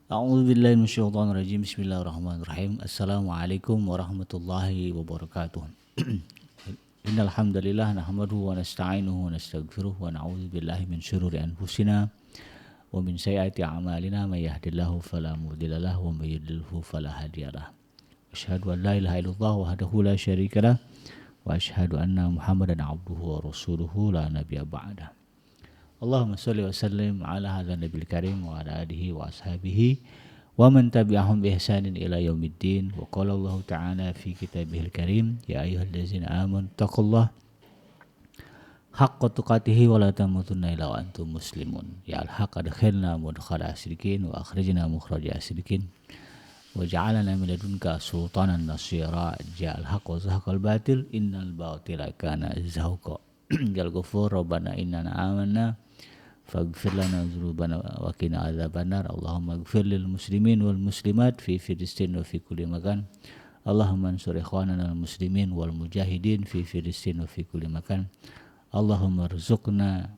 A'udzubillahi minasyaitonirrajim. Bismillahirrahmanirrahim. Assalamualaikum warahmatullahi wabarakatuh. Innal hamdalillah nahmaduhu wa nasta'inuhu wa nastaghfiruh wa na'udzu billahi min syururi anfusina wa min sayyiati a'malina may yahdihillahu fala mudilla lahu wa may yudlilhu fala hadiyalah. Asyhadu an la ilaha illallah wahdahu la syarikalah wa asyhadu anna Muhammadan abduhu wa rasuluhu la nabiyya ba'dah. Allahumma shalli wa sallim ala hadzal nabiyil karim wa ala alihi wa ashabihi wa man tabi'ahum bi ihsanin ila yaumiddin. Wa qala Allah ta'ala fi kitabihil karim, ya ayyuhallazina amanu taqullaha haqqa tuqatih wa la tamutunna illa wa antum muslimun. Ya al-haq adkhilna mudkhala asrikin wa akhrijna mukhraja asrikin wa ja'alna min ladunka sultanan nasira. Ja'al haqq wa zahaqal batil innal batila kana zahuqa. Jal ghafur rabbana innana amanna faghfir lana dzunubana wa qina adzabannar. Allahumma ighfir lil muslimin wal muslimat fi Filistin wa fi kulli makan. Allahumma ansur ikhwanana al muslimin wal mujahidin fi Filistin wa fi kulli makan. Allahumma rzuqna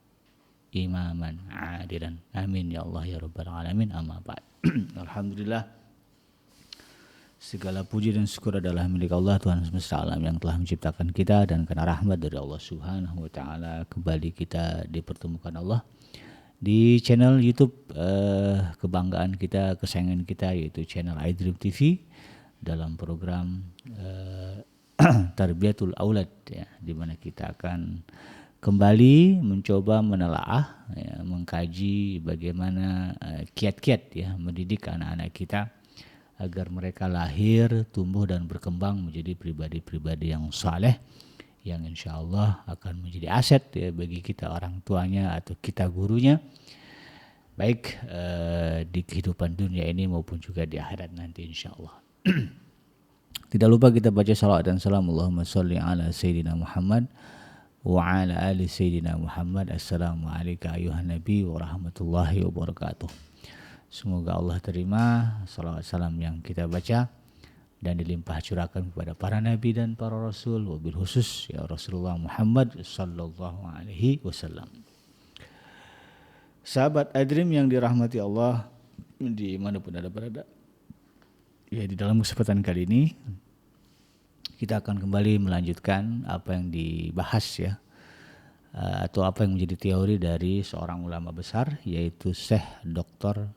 imaman adilan. Amin ya Allah ya rabbal alamin. Amma ba'd. Alhamdulillah, segala puji dan syukur adalah milik Allah, Tuhan semesta alam yang telah menciptakan kita, dan karena rahmat dari Allah Subhanahu wa taala kembali kita dipertemukan Allah di channel YouTube kebanggaan kita, kesayangan kita, yaitu channel iDream TV dalam program Tarbiyatul Aulad, ya, di mana kita akan kembali mencoba menelaah, ya, mengkaji bagaimana kiat-kiat, ya, mendidik anak-anak kita agar mereka lahir, tumbuh dan berkembang menjadi pribadi-pribadi yang saleh, yang insya Allah akan menjadi aset, ya, bagi kita orang tuanya atau kita gurunya, baik di kehidupan dunia ini maupun juga di akhirat nanti insya Allah. Tidak lupa kita baca salawat dan salam Allahumma sholli ala Sayyidina Muhammad wa ala ali Sayyidina Muhammad. Assalamualaikum ayuhan Nabi wa rahmatullahi wabarakatuh. Semoga Allah terima salawat salam yang kita baca dan dilimpah curahkan kepada para nabi dan para rasul, wabil khusus ya Rasulullah Muhammad sallallahu alaihi wasallam. Sahabat iDream yang dirahmati Allah dimanapun Anda berada, ya, di dalam kesempatan kali ini kita akan kembali melanjutkan apa yang dibahas, ya, atau apa yang menjadi teori dari seorang ulama besar, yaitu Syekh Dr.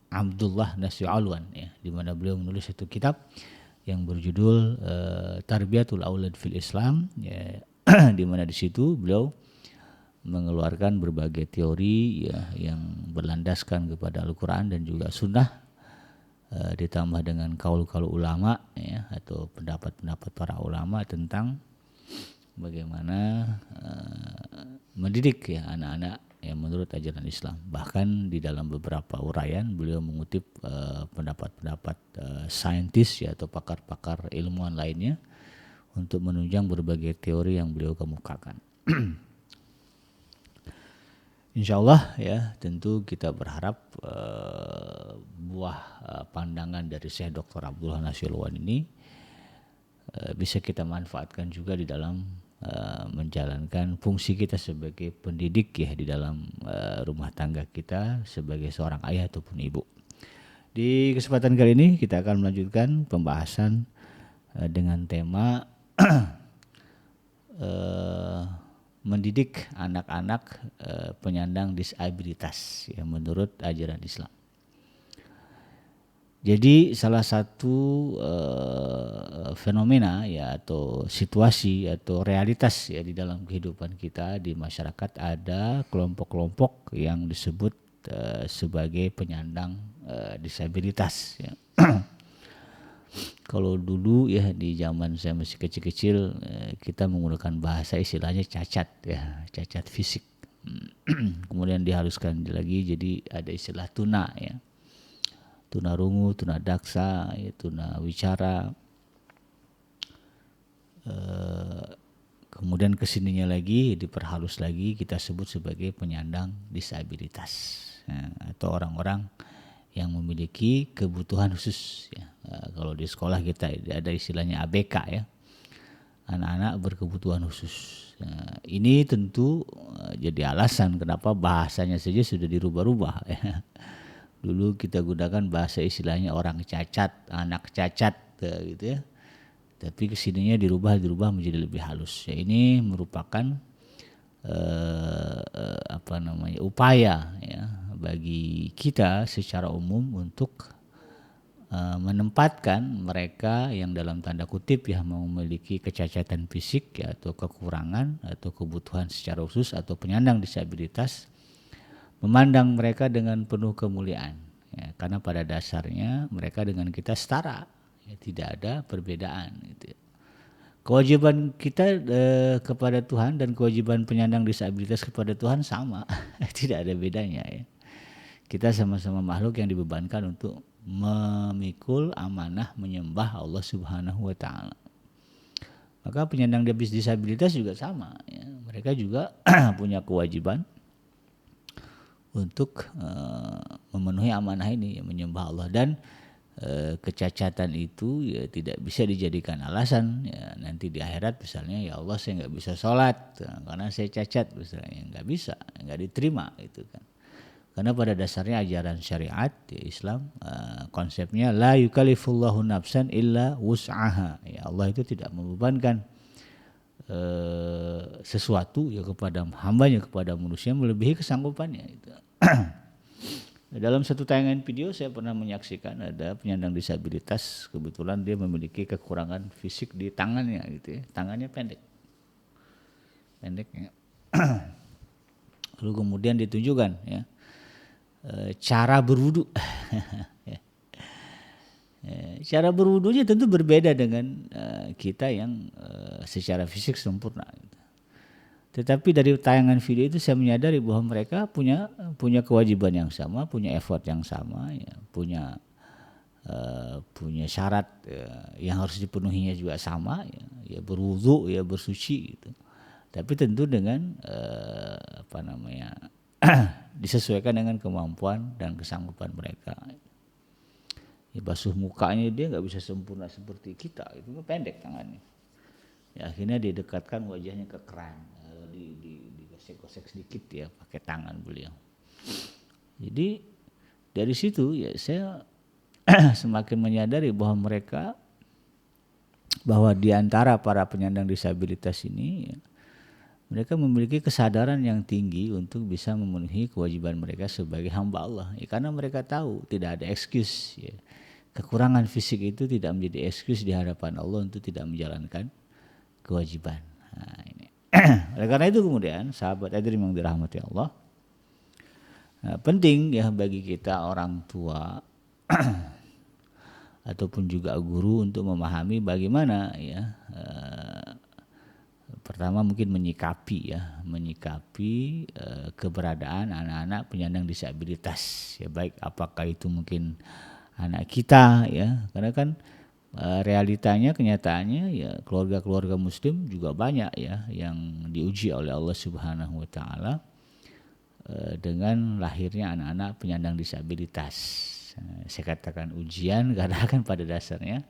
Abdullah Nasir Alwan, ya, di mana beliau menulis satu kitab yang berjudul Tarbiyatul Aulad fil Islam, ya, di mana di situ beliau mengeluarkan berbagai teori, ya, yang berlandaskan kepada Al-Quran dan juga Sunnah, ditambah dengan kaul-kaul ulama, ya, atau pendapat-pendapat para ulama tentang bagaimana mendidik, ya, anak-anak yang menurut ajaran Islam. Bahkan di dalam beberapa uraian beliau mengutip pendapat-pendapat saintis, ya, atau pakar-pakar ilmuwan lainnya untuk menunjang berbagai teori yang beliau kemukakan. Insya Allah, ya, tentu kita berharap buah pandangan dari Syekh Dr. Abdullah Nasir Alwan ini bisa kita manfaatkan juga di dalam menjalankan fungsi kita sebagai pendidik, ya, di dalam rumah tangga kita sebagai seorang ayah ataupun ibu. Di kesempatan kali ini kita akan melanjutkan pembahasan dengan tema mendidik anak-anak penyandang disabilitas, ya, menurut ajaran Islam. Jadi salah satu fenomena, ya, atau situasi atau realitas, ya, di dalam kehidupan kita di masyarakat, ada kelompok-kelompok yang disebut sebagai penyandang disabilitas, ya. Kalau dulu, ya, di zaman saya masih kecil-kecil, kita menggunakan bahasa istilahnya cacat, ya, cacat fisik. Kemudian diharuskan lagi jadi ada istilah tuna, ya, tuna rungu, tuna daksa, ya, tuna wicara. Kemudian kesininya lagi diperhalus lagi, kita sebut sebagai penyandang disabilitas, ya, atau orang-orang yang memiliki kebutuhan khusus, ya. Kalau di sekolah kita ada istilahnya ABK, ya, anak-anak berkebutuhan khusus. Ini tentu jadi alasan kenapa bahasanya saja sudah dirubah-rubah, ya. dulu kita gunakan bahasa istilahnya orang cacat, anak cacat gitu ya. Tapi kesininya dirubah menjadi lebih halus. Ya, ini merupakan upaya ya bagi kita secara umum untuk menempatkan mereka yang dalam tanda kutip ya memiliki kecacatan fisik ya, atau kekurangan atau kebutuhan secara khusus atau penyandang disabilitas, memandang mereka dengan penuh kemuliaan ya, karena pada dasarnya mereka dengan kita setara ya, tidak ada perbedaan gitu ya. Kewajiban kita kepada Tuhan dan kewajiban penyandang disabilitas kepada Tuhan sama, tidak ada bedanya ya. Kita sama-sama makhluk yang dibebankan untuk memikul amanah menyembah Allah Subhanahu wa taala. Maka penyandang disabilitas juga sama ya. Mereka juga punya kewajiban untuk memenuhi amanah ini ya, menyembah Allah, dan kecacatan itu ya tidak bisa dijadikan alasan ya, nanti di akhirat misalnya ya Allah saya nggak bisa sholat karena saya cacat misalnya, nggak bisa, nggak diterima itu kan. Karena pada dasarnya ajaran syariat ya, Islam konsepnya la yukallifullahu nafsan illa wus'aha ya, Allah itu tidak membebankan sesuatu ya kepada hambanya, kepada manusia melebihi kesanggupannya itu. Dalam satu tayangan video saya pernah menyaksikan ada penyandang disabilitas, kebetulan dia memiliki kekurangan fisik di tangannya gitu ya, tangannya pendek ya. Lalu kemudian ditunjukkan ya cara berwudu. Cara berwudunya tentu berbeda dengan kita yang secara fisik sempurna gitu. Tetapi dari tayangan video itu saya menyadari bahwa mereka punya kewajiban yang sama, punya effort yang sama, ya, punya syarat yang harus dipenuhinya juga sama, ya berwudu, ya bersuci gitu. Tapi tentu dengan disesuaikan dengan kemampuan dan kesanggupan mereka. Ya, basuh mukanya dia nggak bisa sempurna seperti kita, itu pendek tangannya. Ya, akhirnya didekatkan wajahnya ke keran. Digosek-gosek sedikit ya pakai tangan beliau. Jadi dari situ ya saya semakin menyadari bahwa di antara para penyandang disabilitas ini ya, mereka memiliki kesadaran yang tinggi untuk bisa memenuhi kewajiban mereka sebagai hamba Allah ya, karena mereka tahu tidak ada excuse ya. Kekurangan fisik itu tidak menjadi excuse di hadapan Allah untuk tidak menjalankan kewajiban. Nah, ini. Oleh karena itu kemudian sahabat hadirin yang dirahmati Allah, penting ya bagi kita orang tua ataupun juga guru untuk memahami bagaimana ya pertama mungkin menyikapi keberadaan anak-anak penyandang disabilitas ya, baik apakah itu mungkin anak kita ya, karena kan realitanya, kenyataannya ya keluarga-keluarga muslim juga banyak ya yang diuji oleh Allah Subhanahu wa taala dengan lahirnya anak-anak penyandang disabilitas. Saya katakan ujian karena kan pada dasarnya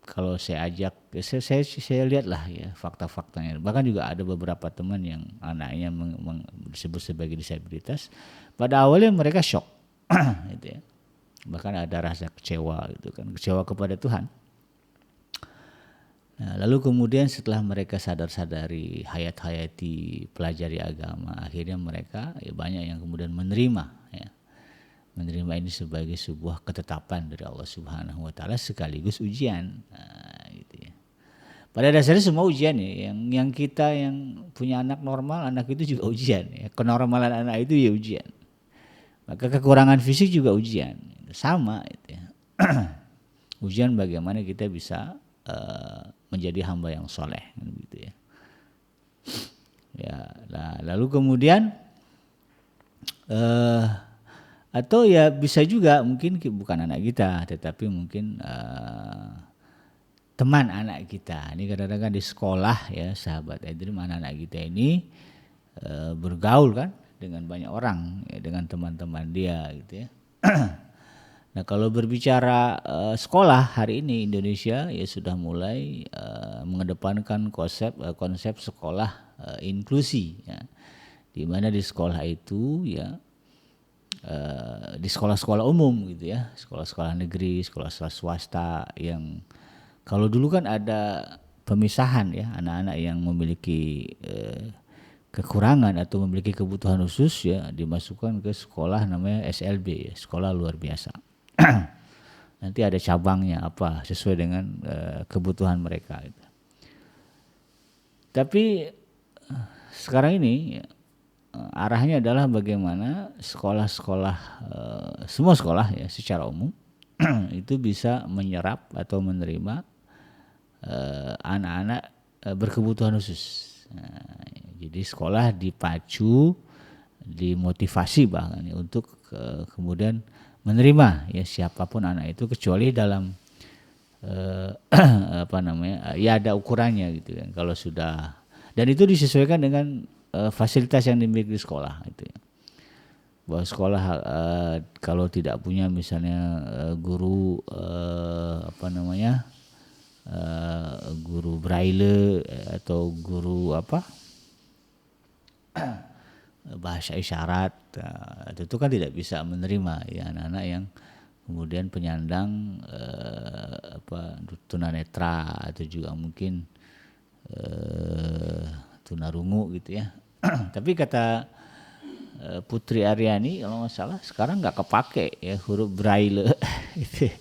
kalau saya ajak, saya lihatlah ya fakta-faktanya. Bahkan juga ada beberapa teman yang anaknya disebut sebagai disabilitas. Pada awalnya mereka shock, gitu ya. Bahkan ada rasa kecewa gitu kan, kecewa kepada Tuhan. Nah, lalu kemudian setelah mereka sadari hayati pelajari agama, akhirnya mereka ya banyak yang kemudian menerima ini sebagai sebuah ketetapan dari Allah Subhanahu wa taala sekaligus ujian. Nah, gitu ya. Pada dasarnya semua ujian ya, yang kita yang punya anak normal, anak itu juga ujian ya. Kenormalan anak itu ya ujian. Maka kekurangan fisik juga ujian, sama itu ya. Ujian bagaimana kita bisa menjadi hamba yang soleh, gitu ya. Ya, lalu kemudian atau ya bisa juga mungkin bukan anak kita, tetapi mungkin teman anak kita. Ini kadang-kadang di sekolah ya sahabat hadirin, anak-anak kita ini bergaul kan dengan banyak orang ya, dengan teman-teman dia gitu ya. Nah kalau berbicara sekolah hari ini Indonesia ya sudah mulai mengedepankan konsep sekolah inklusi ya. di mana di sekolah itu ya di sekolah-sekolah umum gitu ya, sekolah-sekolah negeri, sekolah-sekolah swasta yang kalau dulu kan ada pemisahan ya, anak-anak yang memiliki kekurangan atau memiliki kebutuhan khusus ya dimasukkan ke sekolah namanya SLB ya, sekolah luar biasa. Nanti ada cabangnya apa sesuai dengan kebutuhan mereka gitu. Tapi sekarang ini arahnya adalah bagaimana sekolah-sekolah semua sekolah ya secara umum itu bisa menyerap atau menerima anak-anak berkebutuhan khusus. Nah, jadi sekolah dipacu, dimotivasi bahkan ya, untuk kemudian menerima ya siapapun anak itu kecuali dalam apa namanya ya ada ukurannya gitu kan kalau sudah dan itu disesuaikan dengan fasilitas yang dimiliki di sekolah itu ya. Bahwa sekolah kalau tidak punya misalnya guru apa namanya guru braille atau guru apa bahasa isyarat itu kan tidak bisa menerima ya anak-anak yang kemudian penyandang apa tunanetra atau juga mungkin tunarungu gitu ya. Tapi kata Putri Aryani kalau nggak salah sekarang nggak kepake ya huruf braille gitu.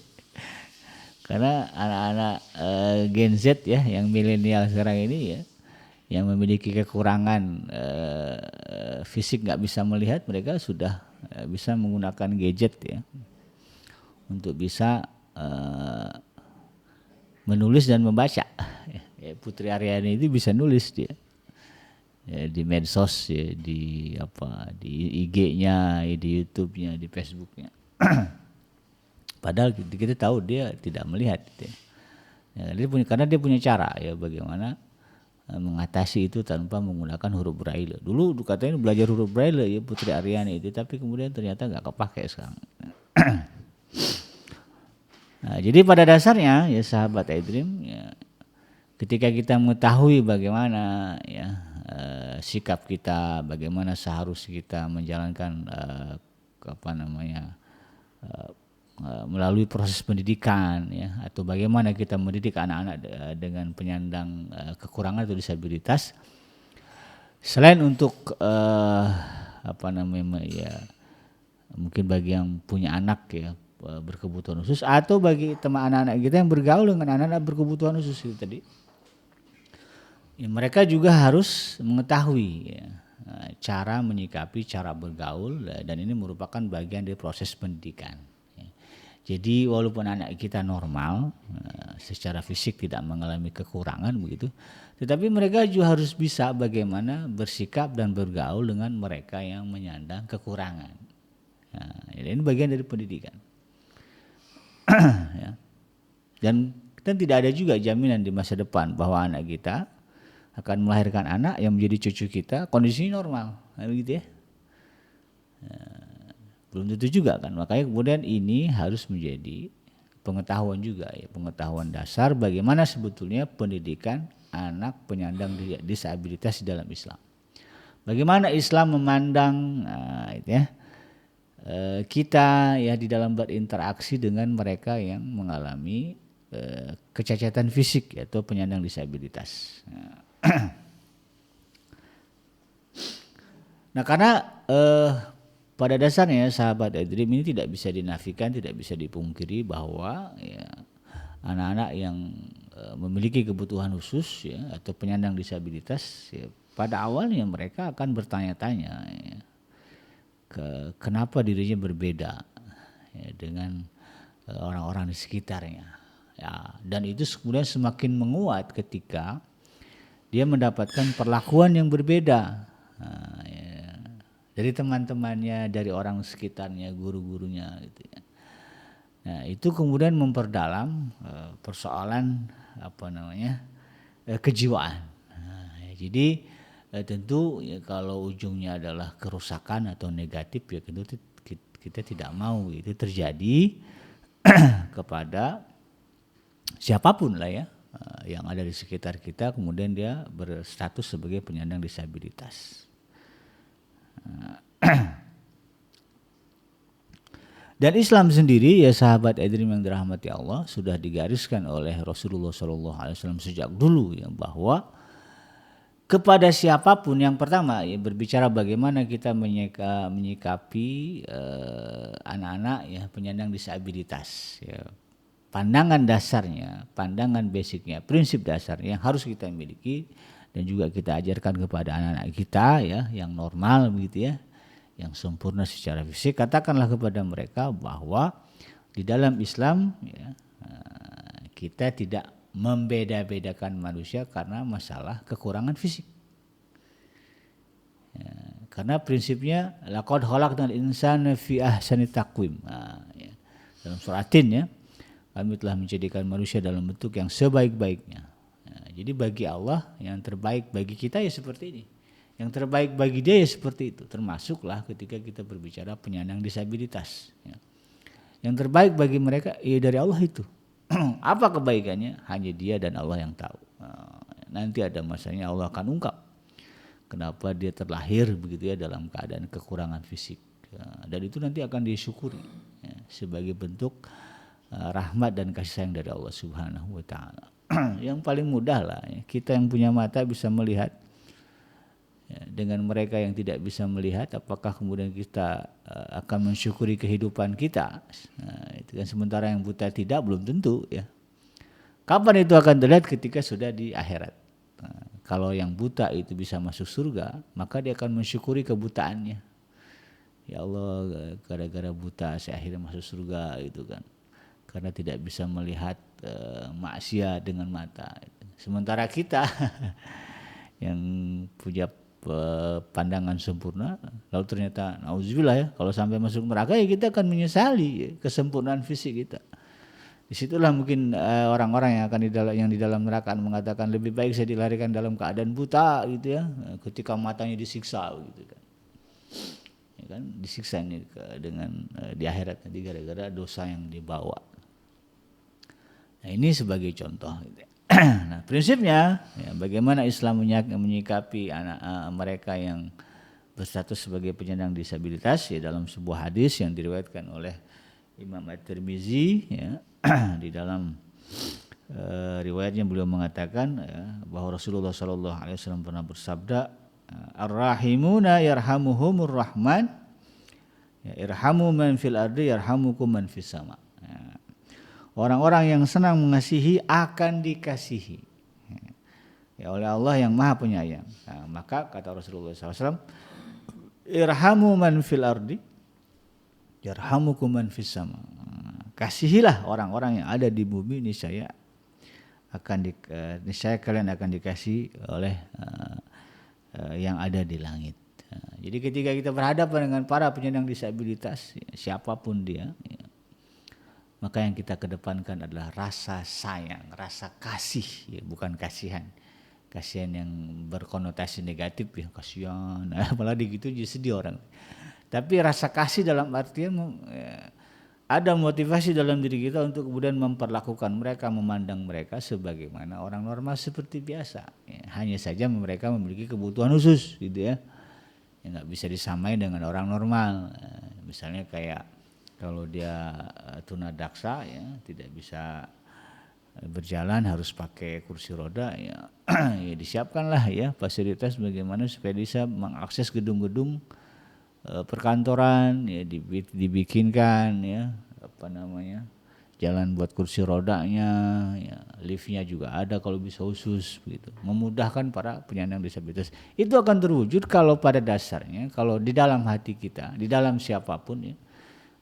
Karena anak-anak Gen Z ya yang milenial sekarang ini ya yang memiliki kekurangan fisik nggak bisa melihat mereka sudah bisa menggunakan gadget ya untuk bisa menulis dan membaca. Putri Aryani itu bisa nulis dia ya, di medsos ya, di apa di IG-nya, di YouTube-nya, di Facebook-nya. Padahal kita tahu dia tidak melihat. Gitu ya. Dia punya, karena dia punya cara ya bagaimana mengatasi itu tanpa menggunakan huruf braille. Dulu katanya belajar huruf braille ya Putri Aryani itu, tapi kemudian ternyata nggak kepake sekarang. Nah, jadi pada dasarnya ya sahabat iDream ya, ketika kita mengetahui bagaimana ya sikap kita, bagaimana seharusnya kita menjalankan apa namanya melalui proses pendidikan ya atau bagaimana kita mendidik anak-anak dengan penyandang kekurangan atau disabilitas, selain untuk apa namanya ya mungkin bagi yang punya anak ya berkebutuhan khusus atau bagi teman anak-anak kita yang bergaul dengan anak-anak berkebutuhan khusus itu tadi ya, mereka juga harus mengetahui ya, cara menyikapi, cara bergaul dan ini merupakan bagian dari proses pendidikan. Jadi walaupun anak kita normal, secara fisik tidak mengalami kekurangan begitu, tetapi mereka juga harus bisa bagaimana bersikap dan bergaul dengan mereka yang menyandang kekurangan. Nah, ini bagian dari pendidikan. Ya. Dan tidak ada juga jaminan di masa depan bahwa anak kita akan melahirkan anak yang menjadi cucu kita kondisinya normal, begitu ya. Belum tentu juga kan, makanya kemudian ini harus menjadi pengetahuan juga ya, pengetahuan dasar bagaimana sebetulnya pendidikan anak penyandang disabilitas di dalam Islam. Bagaimana Islam memandang itu ya, kita ya di dalam berinteraksi dengan mereka yang mengalami kecacatan fisik atau penyandang disabilitas. Nah karena pada dasarnya sahabat iDream ini tidak bisa dinafikan, tidak bisa dipungkiri bahwa ya, anak-anak yang memiliki kebutuhan khusus ya, atau penyandang disabilitas ya, pada awalnya mereka akan bertanya-tanya ya, kenapa dirinya berbeda ya, dengan orang-orang di sekitarnya ya, dan itu kemudian semakin menguat ketika dia mendapatkan perlakuan yang berbeda ya, dari teman-temannya, dari orang sekitarnya, guru-gurunya gitu ya. Nah, itu kemudian memperdalam persoalan apa namanya kejiwaan. Nah, ya, jadi tentu ya, kalau ujungnya adalah kerusakan atau negatif ya tentu kita tidak mau itu terjadi kepada siapapun lah ya yang ada di sekitar kita kemudian dia berstatus sebagai penyandang disabilitas. Dan Islam sendiri ya sahabat Edrim yang dirahmati Allah sudah digariskan oleh Rasulullah SAW sejak dulu ya bahwa kepada siapapun yang pertama ya berbicara bagaimana kita menyikapi anak-anak ya penyandang disabilitas ya. Pandangan dasarnya, pandangan basicnya, prinsip dasarnya yang harus kita miliki dan juga kita ajarkan kepada anak-anak kita ya yang normal begitu ya, yang sempurna secara fisik. Katakanlah kepada mereka bahwa di dalam Islam ya, kita tidak membeda-bedakan manusia karena masalah kekurangan fisik. Ya, karena prinsipnya laqad khalaqnal insana fi ahsani taqwim. Ya. Dalam surah At-Tin ya, kami telah menjadikan manusia dalam bentuk yang sebaik-baiknya. Ya, jadi bagi Allah yang terbaik bagi kita ya seperti ini. Yang terbaik bagi dia ya seperti itu. Termasuklah ketika kita berbicara penyandang disabilitas. Ya. Yang terbaik bagi mereka ya dari Allah itu. Apa kebaikannya? Hanya dia dan Allah yang tahu. Nanti ada masanya Allah akan ungkap kenapa dia terlahir begitu ya dalam keadaan kekurangan fisik. Dan itu nanti akan disyukuri ya, sebagai bentuk rahmat dan kasih sayang dari Allah Subhanahu wa taala. Yang paling mudah lah ya, kita yang punya mata bisa melihat ya, dengan mereka yang tidak bisa melihat, apakah kemudian kita akan mensyukuri kehidupan kita? Nah, itu kan sementara yang buta tidak, belum tentu ya. Kapan itu akan terlihat? Ketika sudah di akhirat. Nah, kalau yang buta itu bisa masuk surga, maka dia akan mensyukuri kebutaannya. Ya Allah, gara-gara buta saya akhirnya masuk surga gitu kan. Karena tidak bisa melihat maksiat dengan mata. Sementara kita yang punya pandangan sempurna, lalu ternyata nauzubillah ya, kalau sampai masuk neraka ya kita akan menyesali ya, kesempurnaan fisik kita. Disitulah mungkin orang-orang yang di dalam neraka mengatakan lebih baik saya dilahirkan dalam keadaan buta gitu ya, ketika matanya disiksa gitu kan. Ya kan disiksa ini dengan di akhirat nanti gara-gara dosa yang dibawa. Nah, ini sebagai contoh gitu ya. Nah, prinsipnya ya, bagaimana Islam menyikapi anak mereka yang berstatus sebagai penyandang disabilitas ya, dalam sebuah hadis yang diriwayatkan oleh Imam At-Tirmizi ya, di dalam riwayatnya beliau mengatakan ya, bahwa Rasulullah SAW pernah bersabda, ar-rahimuna yarhamuhumur rahman ya, irhamu man fil ardi yarhamukum man fis sama. Orang-orang yang senang mengasihi akan dikasihi ya, oleh Allah yang Maha Penyayang. Nah, maka kata Rasulullah SAW, irhamu man fil ardi yarhamukum man fis sama. Kasihilah orang-orang yang ada di bumi, niscaya kalian akan dikasih oleh yang ada di langit. Jadi ketika kita berhadapan dengan para penyandang disabilitas, siapapun dia, ya, maka yang kita kedepankan adalah rasa sayang, rasa kasih, ya, bukan kasihan. Kasihan yang berkonotasi negatif ya, kasihan, malah gitu jadi sedih orang. Tapi rasa kasih dalam artian ya, ada motivasi dalam diri kita untuk kemudian memperlakukan mereka, memandang mereka sebagaimana orang normal seperti biasa. Ya, hanya saja mereka memiliki kebutuhan khusus, gitu ya, yang nggak bisa disamain dengan orang normal. Misalnya kayak kalau dia tunadaksa ya, tidak bisa berjalan, harus pakai kursi roda ya, ya disiapkanlah ya fasilitas bagaimana supaya bisa mengakses gedung-gedung perkantoran ya, dibikinkan ya jalan buat kursi rodanya ya, liftnya juga ada kalau bisa khusus begitu, memudahkan para penyandang disabilitas. Itu akan terwujud kalau pada dasarnya, kalau di dalam hati kita, di dalam siapapun ya,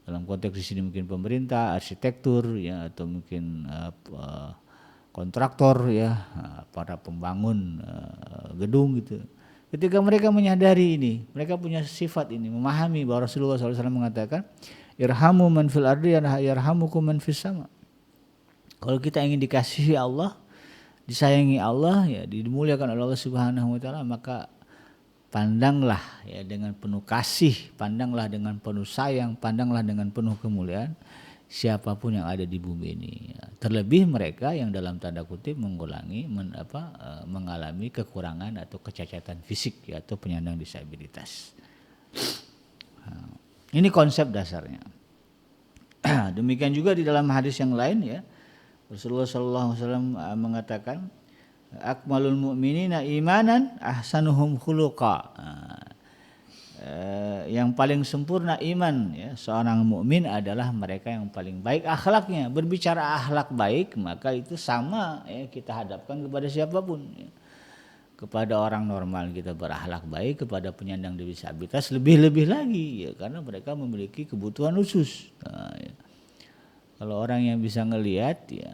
dalam konteks di sini mungkin pemerintah, arsitektur ya, atau mungkin kontraktor ya, para pembangun gedung gitu. Ketika mereka menyadari ini, mereka punya sifat ini, memahami bahwa Rasulullah SAW mengatakan, irhamu man fil ardi yarhamukum man fis sama. Kalau kita ingin dikasihi Allah, disayangi Allah ya, dimuliakan oleh Allah Subhanahu wa taala, maka pandanglah ya dengan penuh kasih, pandanglah dengan penuh sayang, pandanglah dengan penuh kemuliaan siapapun yang ada di bumi ini. Terlebih mereka yang dalam tanda kutip mengalami kekurangan atau kecacatan fisik ya, atau penyandang disabilitas. Ini konsep dasarnya. Demikian juga di dalam hadis yang lain ya, Rasulullah SAW mengatakan, akmalul mu'minina imanan ahsanuhum khuluqa. Yang paling sempurna iman ya seorang mukmin adalah mereka yang paling baik akhlaknya. Berbicara akhlak baik, maka itu sama ya kita hadapkan kepada siapapun ya. Kepada orang normal kita berakhlak baik, kepada penyandang disabilitas lebih-lebih lagi ya, karena mereka memiliki kebutuhan khusus. Nah, ya. Kalau orang yang bisa ngelihat ya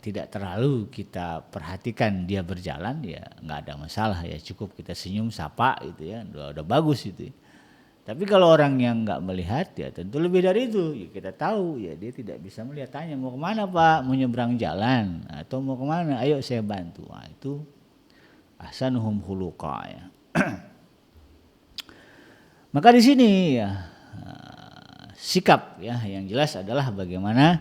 tidak terlalu kita perhatikan dia berjalan ya nggak ada masalah ya, cukup kita senyum sapa gitu ya, udah bagus itu. Tapi kalau orang yang nggak melihat ya tentu lebih dari itu ya, kita tahu ya dia tidak bisa melihat, tanya mau kemana Pak, mau nyebrang jalan atau mau kemana, ayo saya bantu. Nah, itu ahsanuhum khuluqa ya. Maka di sini ya sikap ya yang jelas adalah bagaimana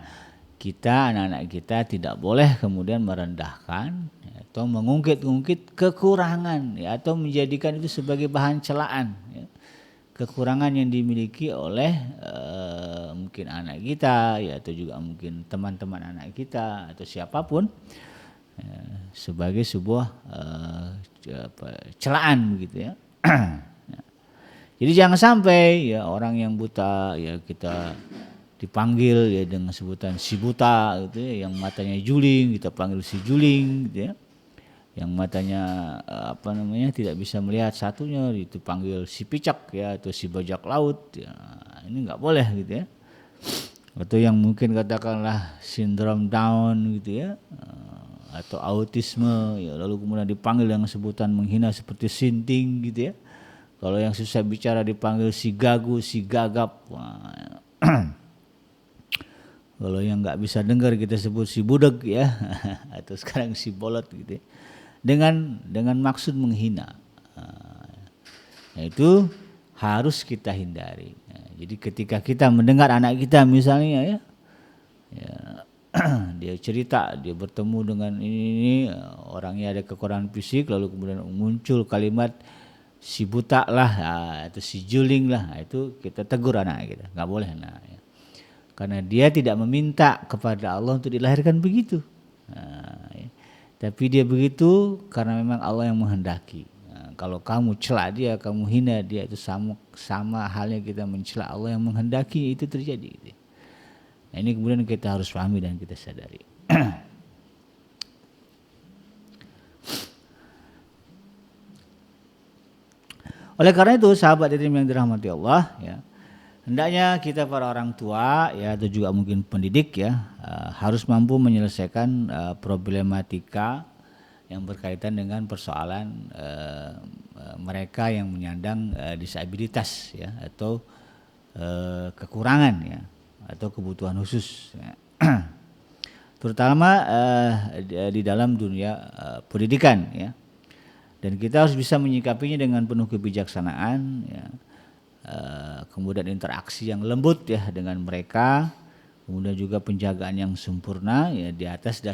kita, anak-anak kita tidak boleh kemudian merendahkan ya, atau mengungkit-ungkit kekurangan ya, atau menjadikan itu sebagai bahan celaan ya. Kekurangan yang dimiliki oleh mungkin anak kita ya, atau juga mungkin teman-teman anak kita atau siapapun ya, sebagai sebuah celaan gitu ya. Jadi jangan sampai ya orang yang buta ya kita dipanggil ya dengan sebutan si buta gitu ya, yang matanya juling kita panggil si juling gitu ya. Yang matanya tidak bisa melihat satunya itu panggil si picak ya, atau si bajak laut ya, ini nggak boleh gitu ya. Atau yang mungkin katakanlah sindrom Down gitu ya, atau autisme ya, lalu kemudian dipanggil dengan sebutan menghina seperti sinting gitu ya. Kalau yang susah bicara dipanggil si gagu, si gagap. Kalau yang nggak bisa dengar kita sebut si budeg ya, atau sekarang si bolot gitu ya. Dengan maksud menghina. Nah, itu harus kita hindari. Nah, jadi ketika kita mendengar anak kita misalnya ya dia cerita dia bertemu dengan ini orangnya ada kekurangan fisik, lalu kemudian muncul kalimat si buta lah atau si juling lah, nah, itu kita tegur anak kita, nggak boleh. Nah, ya. Karena dia tidak meminta kepada Allah untuk dilahirkan begitu. Nah, ya. Tapi dia begitu karena memang Allah yang menghendaki. Nah, kalau kamu cela dia, kamu hina dia, itu sama halnya kita mencela Allah yang menghendaki itu terjadi. Gitu. Nah, ini kemudian kita harus pahami dan kita sadari. Oleh karena itu sahabat yang dirahmati Allah ya, hendaknya kita para orang tua ya, atau juga mungkin pendidik ya, harus mampu menyelesaikan problematika yang berkaitan dengan persoalan mereka yang menyandang disabilitas ya, atau kekurangan ya, atau kebutuhan khusus ya. Terutama di dalam dunia pendidikan ya. Dan kita harus bisa menyikapinya dengan penuh kebijaksanaan ya. Kemudian interaksi yang lembut ya dengan mereka, kemudian juga penjagaan yang sempurna ya di atas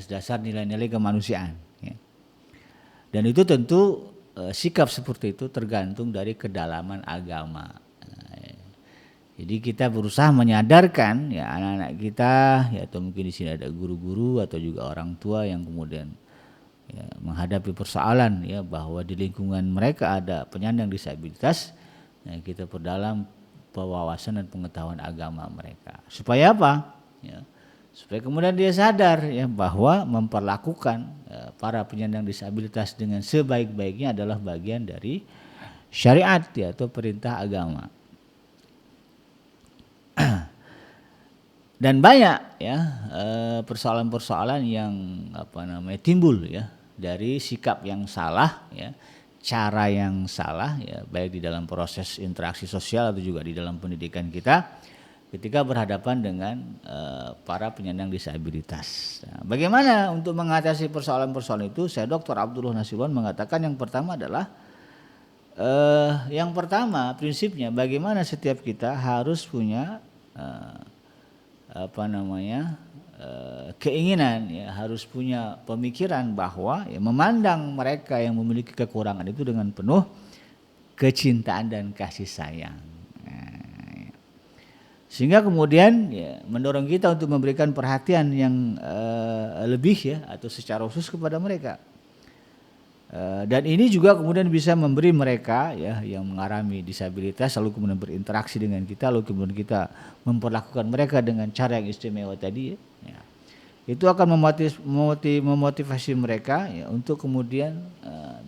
dasar nilai-nilai kemanusiaan ya. Dan itu tentu sikap seperti itu tergantung dari kedalaman agama. Jadi kita berusaha menyadarkan ya anak-anak kita ya, atau mungkin di sini ada guru-guru atau juga orang tua yang kemudian ya, menghadapi persoalan ya bahwa di lingkungan mereka ada penyandang disabilitas, ya, kita perdalam wawasan dan pengetahuan agama mereka. Supaya apa? Ya, supaya kemudian dia sadar ya bahwa memperlakukan para penyandang disabilitas dengan sebaik-baiknya adalah bagian dari syariat ya, atau perintah agama. Dan banyak ya persoalan-persoalan yang timbul ya dari sikap yang salah ya, cara yang salah ya, baik di dalam proses interaksi sosial atau juga di dalam pendidikan kita ketika berhadapan dengan para penyandang disabilitas. Nah, bagaimana untuk mengatasi persoalan-persoalan itu? Saya Dr. Abdullah Nasirwan mengatakan yang pertama adalah prinsipnya bagaimana setiap kita harus punya keinginan, ya, harus punya pemikiran bahwa ya, memandang mereka yang memiliki kekurangan itu dengan penuh kecintaan dan kasih sayang. Sehingga kemudian ya, mendorong kita untuk memberikan perhatian yang lebih ya atau secara khusus kepada mereka. Dan ini juga kemudian bisa memberi mereka ya yang mengalami disabilitas lalu kemudian berinteraksi dengan kita, lalu kemudian kita memperlakukan mereka dengan cara yang istimewa tadi ya. Itu akan memotivasi mereka ya untuk kemudian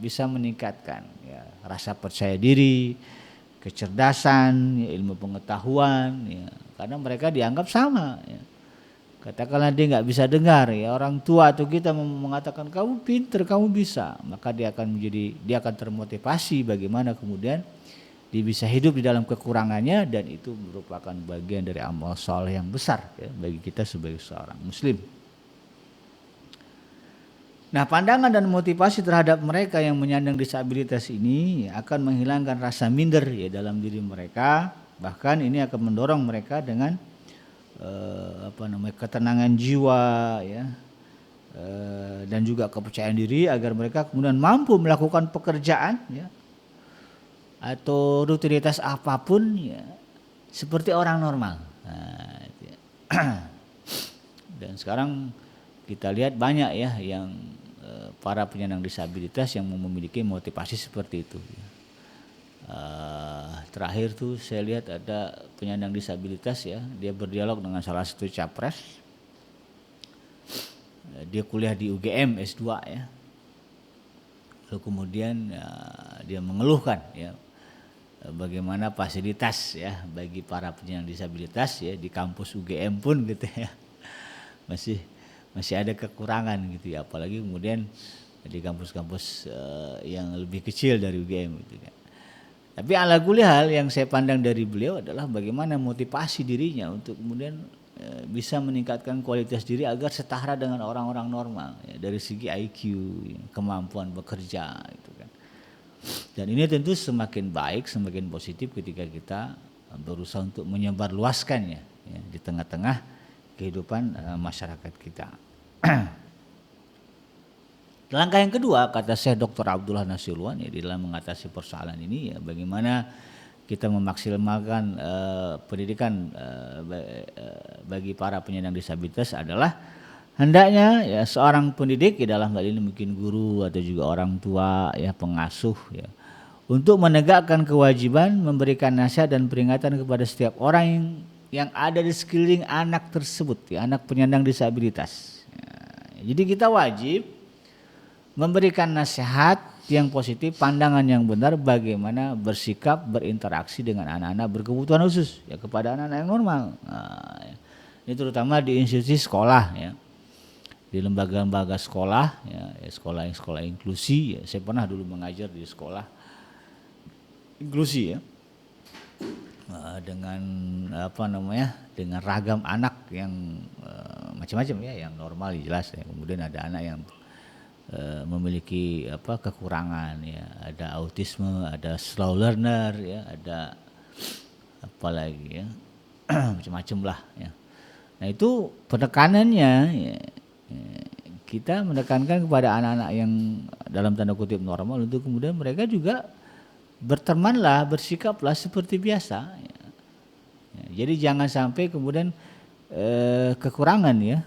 bisa meningkatkan ya rasa percaya diri, kecerdasan, ya, ilmu pengetahuan ya, karena mereka dianggap sama ya. Katakanlah dia nggak bisa dengar ya, orang tua atau kita mengatakan kamu pinter, kamu bisa, maka dia akan termotivasi bagaimana kemudian dia bisa hidup di dalam kekurangannya, dan itu merupakan bagian dari amal soleh yang besar ya, bagi kita sebagai seorang muslim. Nah, pandangan dan motivasi terhadap mereka yang menyandang disabilitas ini akan menghilangkan rasa minder ya dalam diri mereka, bahkan ini akan mendorong mereka dengan ketenangan jiwa ya, dan juga kepercayaan diri agar mereka kemudian mampu melakukan pekerjaan ya atau rutinitas apapun ya seperti orang normal. Nah, ya. Dan sekarang kita lihat banyak ya yang para penyandang disabilitas yang memiliki motivasi seperti itu ya. Terakhir tuh saya lihat ada penyandang disabilitas ya, dia berdialog dengan salah satu capres, dia kuliah di UGM S2 ya, lalu kemudian dia mengeluhkan ya bagaimana fasilitas ya bagi para penyandang disabilitas ya di kampus UGM pun gitu ya masih ada kekurangan gitu ya, apalagi kemudian di kampus-kampus yang lebih kecil dari UGM gitu kan. Tapi ala kulli hal yang saya pandang dari beliau adalah bagaimana motivasi dirinya untuk kemudian bisa meningkatkan kualitas diri agar setara dengan orang-orang normal ya, dari segi IQ, ya, kemampuan bekerja gitu kan. Dan ini tentu semakin baik, semakin positif ketika kita berusaha untuk menyebarluaskannya ya, di tengah-tengah kehidupan masyarakat kita. Langkah yang kedua, kata Syekh Dr. Abdullah Nasiruan ya, di dalam mengatasi persoalan ini ya, bagaimana kita memaksimalkan pendidikan bagi para penyandang disabilitas adalah hendaknya ya seorang pendidik ya, dalam hal ini mungkin guru atau juga orang tua ya, pengasuh ya, untuk menegakkan kewajiban memberikan nasihat dan peringatan kepada setiap orang yang ada di sekeliling anak tersebut ya, anak penyandang disabilitas ya. Jadi kita wajib memberikan nasihat yang positif, pandangan yang benar bagaimana bersikap, berinteraksi dengan anak-anak berkebutuhan khusus ya, kepada anak-anak yang normal. Nah, ya. Ini terutama di institusi sekolah ya, di lembaga-lembaga sekolah ya, sekolah inklusi ya. Saya pernah dulu mengajar di sekolah inklusi ya, dengan dengan ragam anak yang macam-macam ya, yang normal jelas ya. Kemudian ada anak yang memiliki kekurangan ya, ada autisme, ada slow learner ya, ada apa lagi ya macam-macam lah ya. Nah itu penekanannya ya, kita menekankan kepada anak-anak yang dalam tanda kutip normal untuk kemudian mereka juga bertemanlah, bersikaplah seperti biasa ya. Jadi jangan sampai kemudian kekurangan ya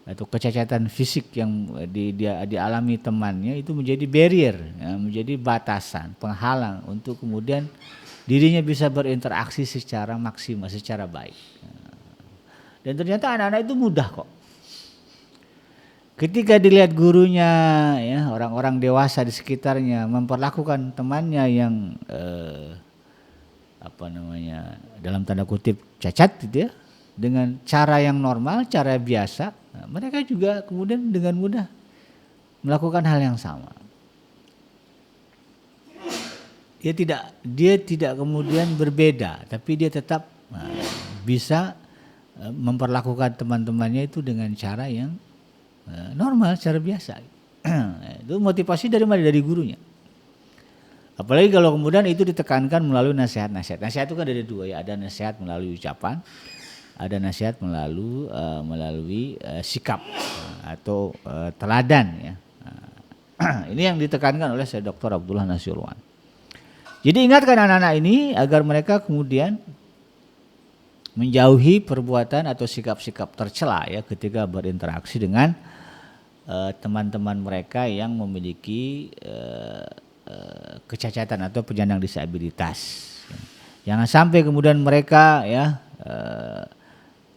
atau kecacatan fisik yang dialami temannya itu menjadi barrier ya, menjadi batasan, penghalang untuk kemudian dirinya bisa berinteraksi secara maksimal, secara baik. Dan ternyata anak-anak itu mudah kok. Ketika dilihat gurunya ya, orang-orang dewasa di sekitarnya memperlakukan temannya yang dalam tanda kutip cacat gitu ya, dengan cara yang normal, cara biasa, nah, mereka juga kemudian dengan mudah melakukan hal yang sama. Dia tidak kemudian berbeda, tapi dia tetap bisa memperlakukan teman-temannya itu dengan cara yang normal, cara biasa. Itu motivasi dari gurunya. Apalagi kalau kemudian itu ditekankan melalui nasihat-nasihat. Nasihat itu kan ada dua ya, ada nasihat melalui ucapan, ada nasihat melalui sikap atau teladan ya. Ini yang ditekankan oleh Syekh Dr. Abdullah Nasiruan. Jadi ingatkan anak-anak ini agar mereka kemudian menjauhi perbuatan atau sikap-sikap tercela ya ketika berinteraksi dengan teman-teman mereka yang memiliki kecacatan atau penyandang disabilitas. Jangan sampai kemudian mereka ya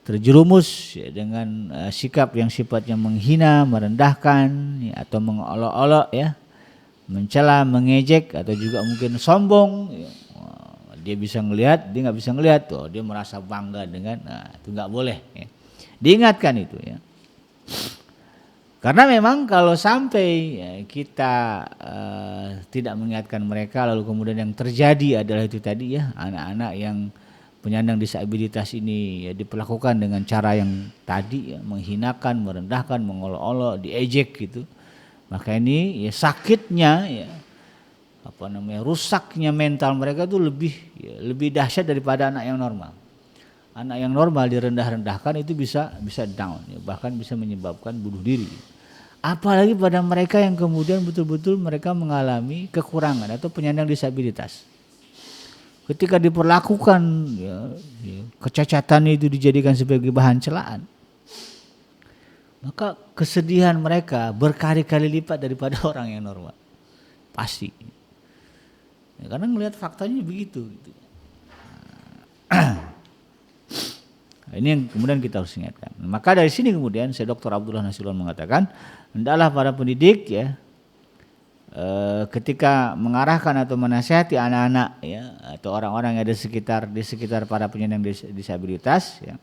terjerumus ya, dengan sikap yang sifatnya menghina, merendahkan ya, atau mengolok-olok ya, mencela, mengejek atau juga mungkin sombong ya. Dia bisa ngelihat, dia nggak bisa ngelihat tuh, dia merasa bangga dengan, itu nggak boleh ya. Diingatkan itu ya. Karena memang kalau sampai ya, kita tidak mengingatkan mereka lalu kemudian yang terjadi adalah itu tadi ya, anak-anak yang penyandang disabilitas ini ya diperlakukan dengan cara yang tadi ya, menghinakan, merendahkan, mengolok-olok, diejek gitu. Maka ini ya sakitnya ya rusaknya mental mereka itu lebih dahsyat daripada anak yang normal. Anak yang normal direndah-rendahkan itu bisa down ya, bahkan bisa menyebabkan bunuh diri. Apalagi pada mereka yang kemudian betul-betul mereka mengalami kekurangan atau penyandang disabilitas. Ketika diperlakukan ya, kecacatan itu dijadikan sebagai bahan celaan, maka kesedihan mereka berkali-kali lipat daripada orang yang normal. Pasti. Ya, karena melihat faktanya begitu. Gitu. Nah, ini yang kemudian kita harus ingatkan. Maka dari sini kemudian Syekh Dr. Abdullah Nasiruan mengatakan, hendaklah para pendidik ya ketika mengarahkan atau menasihati anak-anak ya atau orang-orang yang ada di sekitar para penyandang disabilitas ya,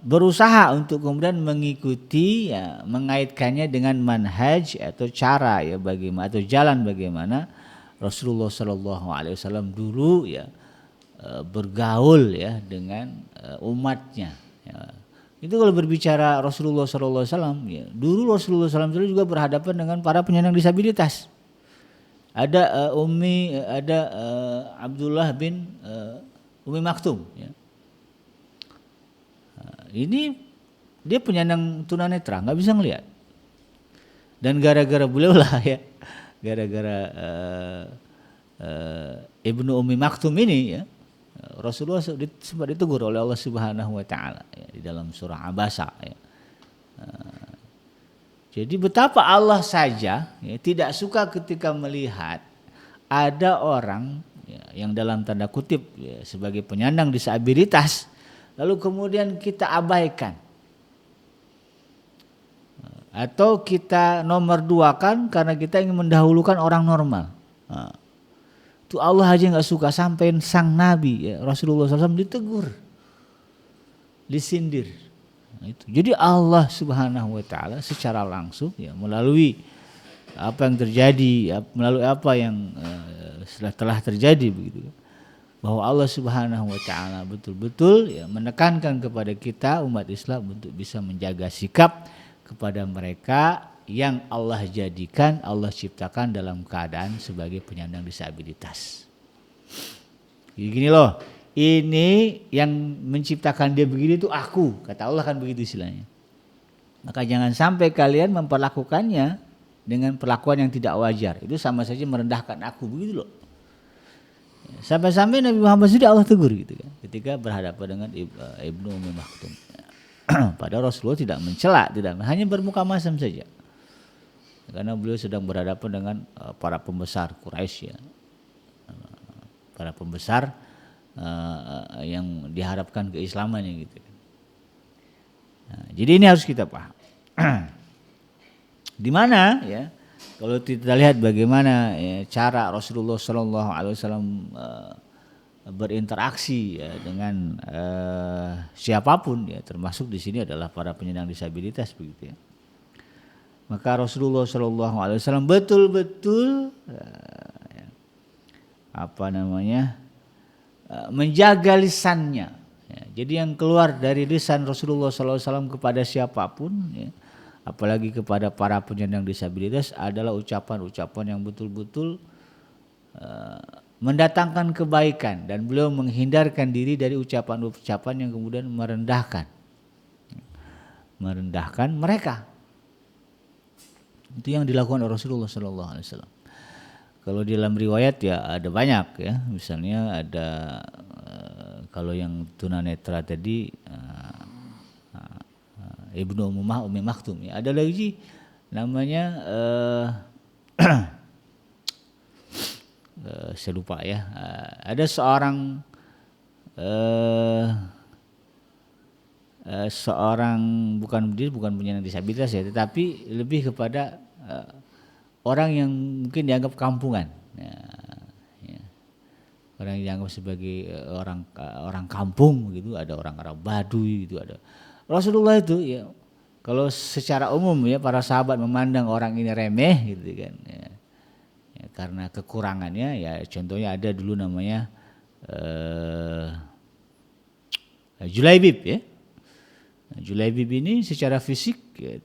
berusaha untuk kemudian mengikuti ya, mengaitkannya dengan manhaj atau cara ya bagaimana atau jalan bagaimana Rasulullah SAW dulu ya bergaul ya dengan umatnya ya. Itu kalau berbicara Rasulullah SAW ya, dulu Rasulullah SAW juga berhadapan dengan para penyandang disabilitas. Ada Abdullah bin Umi Maktum ya. Ini dia penyandang tunanetra, nggak bisa ngelihat. Dan gara-gara beliau lah ya, gara-gara Ibnu Umi Maktum ini ya, Rasulullah sempat ditegur oleh Allah Subhanahu wa taala ya, di dalam surah Abasa ya. Jadi betapa Allah saja ya, tidak suka ketika melihat ada orang ya, yang dalam tanda kutip ya, sebagai penyandang disabilitas lalu kemudian kita abaikan atau kita nomor duakan karena kita ingin mendahulukan orang normal. Itu Allah aja nggak suka, sampai sang Nabi ya, Rasulullah SAW ditegur, disindir. Itu. Jadi Allah Subhanahu Wa Taala secara langsung ya melalui apa yang terjadi, melalui apa yang telah terjadi begitu, bahwa Allah Subhanahu Wa Taala betul-betul ya menekankan kepada kita umat Islam untuk bisa menjaga sikap kepada mereka yang Allah jadikan, Allah ciptakan dalam keadaan sebagai penyandang disabilitas. Gini loh, ini yang menciptakan dia begini itu aku, kata Allah kan begitu istilahnya. Maka jangan sampai kalian memperlakukannya dengan perlakuan yang tidak wajar. Itu sama saja merendahkan aku, begitu loh. Sampai-sampai Nabi Muhammad sendiri Allah tegur gitu kan, ketika berhadapan dengan Ibnu Umi Maktum. Padahal Rasulullah tidak mencela, tidak, hanya bermuka masam saja. Karena beliau sedang berhadapan dengan para pembesar Quraisy ya. Para pembesar yang diharapkan keislamannya gitu. Nah, jadi ini harus kita paham. Di mana ya kalau kita lihat bagaimana ya, cara Rasulullah SAW berinteraksi ya, dengan siapapun ya, termasuk di sini adalah para penyandang disabilitas begitu ya. Maka Rasulullah SAW betul-betul menjaga lisannya. Ya, jadi yang keluar dari lisan Rasulullah SAW kepada siapapun, ya, apalagi kepada para penyandang disabilitas adalah ucapan-ucapan yang betul-betul mendatangkan kebaikan dan beliau menghindarkan diri dari ucapan-ucapan yang kemudian merendahkan mereka. Itu yang dilakukan oleh Rasulullah Sallallahu Alaihi Wasallam. Kalau di dalam riwayat ya ada banyak ya, misalnya ada kalau yang tunanetra tadi Ibnu Ummi Maktum ya. Ada lagi namanya saya lupa ya. Ada seorang bukan penyandang disabilitas ya, tetapi lebih kepada orang yang mungkin dianggap kampungan. Ya. Orang yang dianggap sebagai orang kampung gitu, ada orang Baduy gitu ada. Rasulullah itu ya kalau secara umum ya para sahabat memandang orang ini remeh gitu kan. Ya, karena kekurangannya ya contohnya ada dulu namanya Julaibib ya. Julaibib ini secara fisik ya,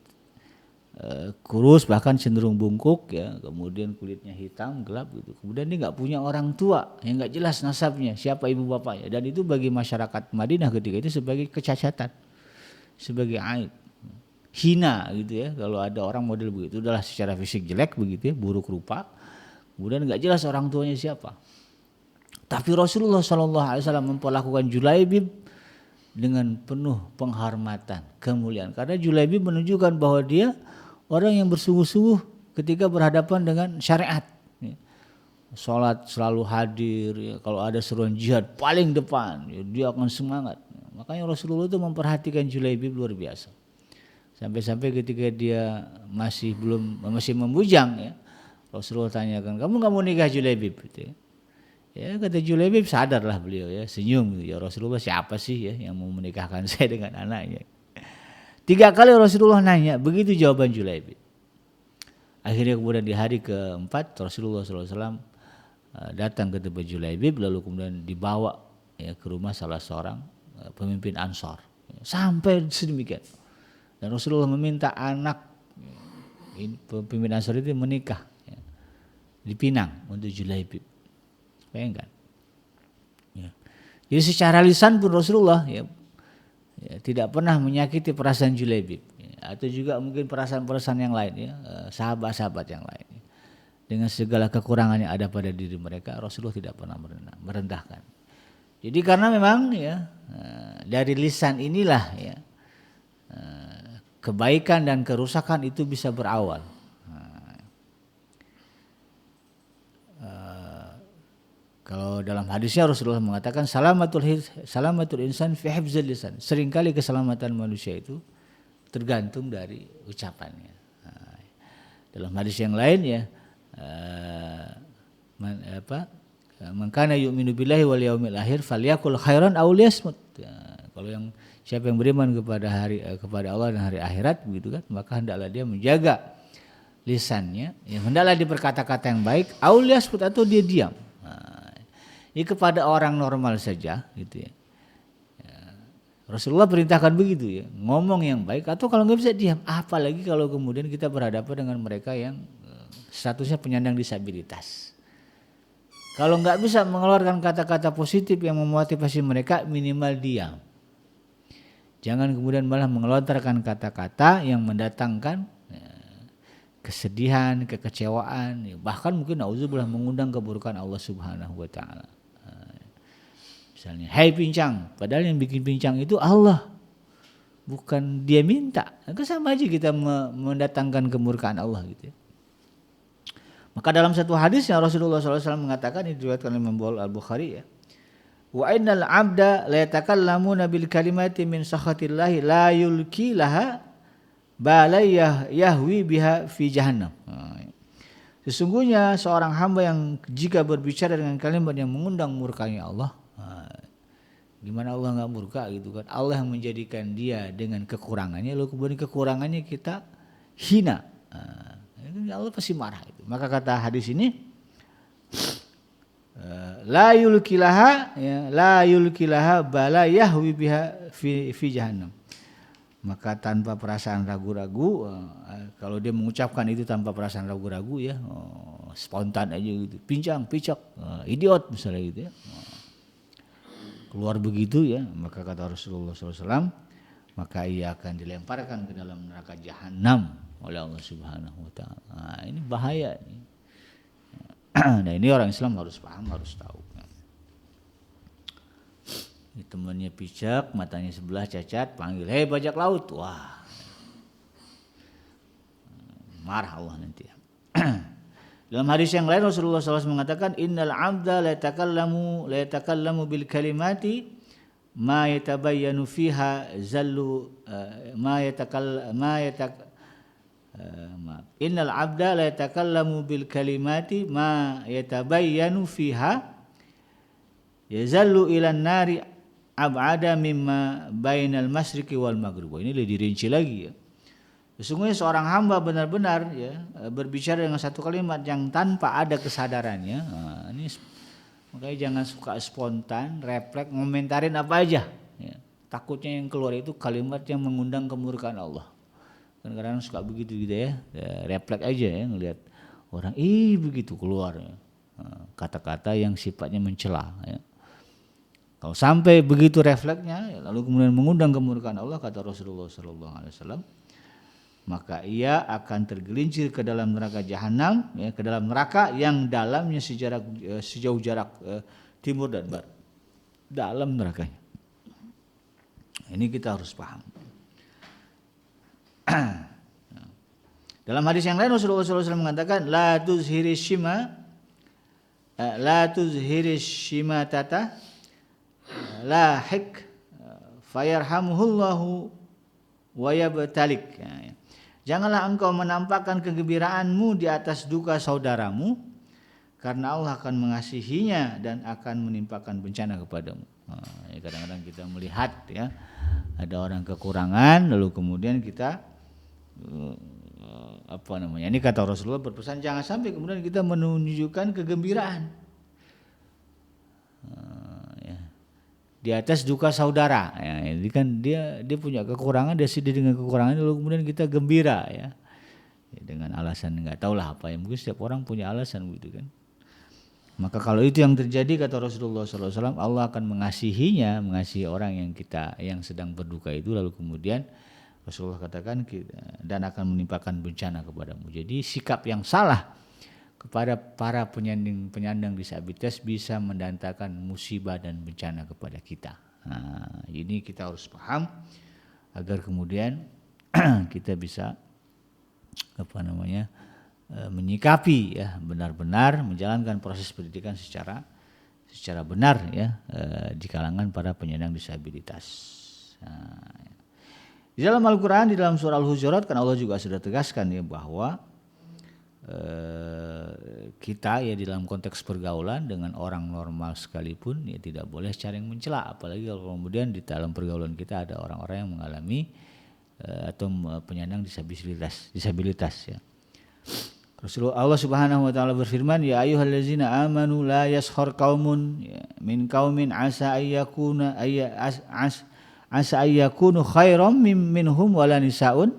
kurus bahkan cenderung bungkuk ya, kemudian kulitnya hitam gelap gitu. Kemudian dia nggak punya orang tua yang nggak jelas nasabnya siapa ibu bapaknya, dan itu bagi masyarakat Madinah ketika itu sebagai kecacatan, sebagai aib, hina gitu ya. Kalau ada orang model begitu adalah secara fisik jelek begitu ya, buruk rupa, kemudian nggak jelas orang tuanya siapa. Tapi Rasulullah SAW memperlakukan Julaibib dengan penuh penghormatan, kemuliaan, karena Julaibib menunjukkan bahwa dia orang yang bersungguh-sungguh ketika berhadapan dengan syariat. Sholat selalu hadir, ya. Kalau ada seruan jihad paling depan, ya, dia akan semangat. Makanya Rasulullah itu memperhatikan Julaibib luar biasa. Sampai-sampai ketika dia masih membujang, ya, Rasulullah tanyakan, kamu nggak mau nikah Julaibib? Gitu ya. Ya kata Julaibib, sadarlah beliau ya, senyum gitu. Ya Rasulullah, siapa sih ya yang mau menikahkan saya dengan anaknya? 3 kali Rasulullah nanya, begitu jawaban Julaibib. Akhirnya kemudian di hari keempat Rasulullah SAW datang ke tempat Julaibib, lalu kemudian dibawa ya ke rumah salah seorang pemimpin Ansor. Sampai sedemikian. Dan Rasulullah meminta anak pemimpin Ansor itu menikah ya, di Pinang untuk Julaibib. Bayangkan. Ya. Jadi secara lisan pun Rasulullah ya tidak pernah menyakiti perasaan Julaibib ya, atau juga mungkin perasaan-perasaan yang lain ya, sahabat-sahabat yang lain. Ya. Dengan segala kekurangan yang ada pada diri mereka, Rasulullah tidak pernah merendahkan. Jadi karena memang ya dari lisan inilah ya kebaikan dan kerusakan itu bisa berawal. Kalau dalam hadisnya Rasulullah mengatakan salamatul insan fi hifzil lisan. Seringkali keselamatan manusia itu tergantung dari ucapannya. Dalam hadis yang lain ya man kana yu'minu billahi wal yaumil akhir falyakul khairan aw liyasmut. Kalau yang siapa yang beriman kepada Allah dan hari akhirat begitu kan, maka hendaklah dia menjaga lisannya, ya hendaklah dia berkata-kata yang baik, aw liyasmut atau dia diam. Ini kepada orang normal saja gitu ya. Rasulullah perintahkan begitu ya, ngomong yang baik, atau kalau nggak bisa diam. Apalagi kalau kemudian kita berhadapan dengan mereka yang statusnya penyandang disabilitas. Kalau nggak bisa mengeluarkan kata-kata positif yang memotivasi mereka, minimal diam. Jangan kemudian malah mengelontarkan kata-kata yang mendatangkan kesedihan, kekecewaan, bahkan mungkin auzubillah mengundang keburukan Allah Subhanahu wa taala. Misalnya, hai pincang, padahal yang bikin pincang itu Allah, bukan dia minta. Itu sama aja kita mendatangkan kemurkaan Allah gitu ya. Maka dalam satu hadis yang Rasulullah SAW mengatakan, ini diriwayatkan oleh Imam Al-Bukhari ya, wa innal abda la yatakallamuna bil kalimati min sakhatillahi la yulki laha balayah yahwi biha fi jahannam. Sesungguhnya seorang hamba yang jika berbicara dengan kalimat yang mengundang murkanya Allah, gimana Allah nggak murka gitu kan? Allah yang menjadikan dia dengan kekurangannya, lalu kemudian kekurangannya kita hina, Allah pasti marah itu. Maka kata hadis ini, la yulkilaha bala yahwi biha fi jahannam. Maka tanpa perasaan ragu-ragu, kalau dia mengucapkan itu tanpa perasaan ragu-ragu ya, spontan aja gitu, pincang, picak, idiot misalnya gitu ya. Keluar begitu ya, maka kata Rasulullah SAW, maka ia akan dilemparkan ke dalam neraka jahanam oleh Allah Subhanahu Wa Taala. Nah, ini bahaya. Nah ini orang Islam harus paham, harus tahu. Ini temannya picak, matanya sebelah cacat, panggil, hei bajak laut, wah, marah Allah nanti. Dalam hadis yang lain Rasulullah SAW mengatakan, innal abda la yatakallamu bil kalimati ma yatabayyanu fiha zallu innal abda la yatakallamu bil kalimati ma yatabayyanu fiha yazallu ilan nari ab'ada mimma bainal masyriqi wal maghrib. Ini lebih dirinci lagi ya. Sesungguhnya seorang hamba benar-benar ya berbicara dengan satu kalimat yang tanpa ada kesadarannya. Nah, ini makanya jangan suka spontan, refleks, ngomentarin apa aja. Ya. Takutnya yang keluar itu kalimat yang mengundang kemurkaan Allah. Kadang-kadang suka begitu gitu ya, refleks aja ya ngelihat orang, begitu keluar ya. Kata-kata yang sifatnya mencela. Ya. Kalau sampai begitu refleksnya, ya, lalu kemudian mengundang kemurkaan Allah, kata Rasulullah SAW, maka ia akan tergelincir ke dalam neraka jahanam, ya, ke dalam neraka yang dalamnya sejauh jarak timur dan barat, dalam nerakanya. Ini kita harus paham. Dalam hadis yang lain Rasulullah SAW mengatakan, la tuzhiris shimatata lahik fayarhamuhullahu wa yabtalik. Janganlah engkau menampakkan kegembiraanmu di atas duka saudaramu, karena Allah akan mengasihinya dan akan menimpakan bencana kepadamu. Ya, kadang-kadang kita melihat ya ada orang kekurangan, lalu kemudian kita ini kata Rasulullah berpesan, jangan sampai kemudian kita menunjukkan kegembiraan di atas duka saudara. Ya, ini kan dia punya kekurangan, dia sedih dengan kekurangan, lalu kemudian kita gembira ya dengan alasan nggak tahulah apa ya, mungkin setiap orang punya alasan gitu kan. Maka kalau itu yang terjadi, kata Rasulullah SAW, Allah akan mengasihi orang yang sedang berduka itu, lalu kemudian Rasulullah katakan, dan akan menimpakan bencana kepadamu. Jadi sikap yang salah kepada para penyandang disabilitas bisa mendatangkan musibah dan bencana kepada kita. Nah, ini kita harus paham agar kemudian kita bisa menyikapi ya, benar-benar menjalankan proses pendidikan secara benar ya di kalangan para penyandang disabilitas. Nah, di dalam Al-Quran, di dalam surah Al-Hujurat kan Allah juga sudah tegaskan ya bahwa kita ya di dalam konteks pergaulan dengan orang normal sekalipun ya tidak boleh saling mencela, apalagi kalau kemudian di dalam pergaulan kita ada orang-orang yang mengalami atau penyandang disabilitas ya. Rasulullah Allah Subhanahu wa taala berfirman, ya ayyuhallazina amanu la yaskhar qaumun min qaumin asa ayyakunu khairam minhum wala nisaun